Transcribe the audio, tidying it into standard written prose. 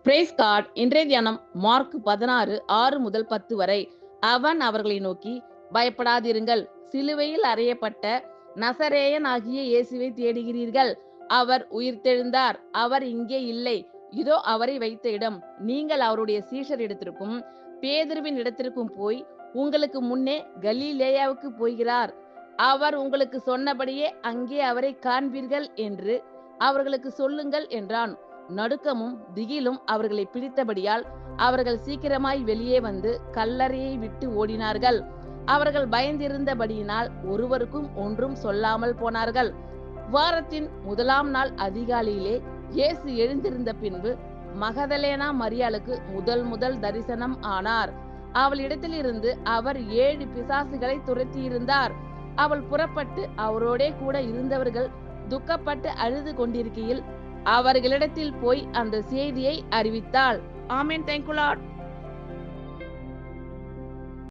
Price card. இன்றைய தியானம் mark 16:6-10 வரை. அவன் அவர்களை நோக்கி, பயப்படாதிருங்கள். சிலுவையில் அறையப்பட்ட நசரேயன் ஆகிய இயேசுவை தேடுகிறீர்கள். அவர் உயிர்த்தெழுந்தார். அவர் இங்கே இல்லை. இதோ அவரை வைத்த இடம். நீங்கள் அவருடைய சீஷரிடத்திற்கும் பேதுருவின் இடத்திற்கும் போய் உங்களுக்கு முன்னே கலிலேயாவுக்கு போகிறார். அவர் உங்களுக்கு சொன்னபடியே அங்கே அவரை காண்பீர்கள் என்று அவர்களுக்கு சொல்லுங்கள் என்றான். நடுக்கமும் திகிலும் அவர்களை பிடித்தபடியால் அவர்கள் சீக்கிரமாய் வெளியே வந்து கல்லறையை விட்டு ஓடினார்கள். அவர்கள் பயந்திருந்தபடியினால் ஒருவருக்கும் ஒன்றும் சொல்லாமல் போனார்கள். வாரத்தின் முதலாம் நாள் அதிகாலையிலே இயேசு எழுந்திருந்த பின்பு மகதலேனா மரியாளுக்கு முதல் தரிசனம் ஆனார். அவள் இடத்திலிருந்து அவர் 7 பிசாசுகளை துரத்தியிருந்தார். அவள் புறப்பட்டு அவரோடே கூட இருந்தவர்கள் துக்கப்பட்டு அழுது கொண்டிருக்கையில் அவர்களிடத்தில் போய் அந்த செய்தியை அறிவித்தாள். ஆமென். Thank you Lord.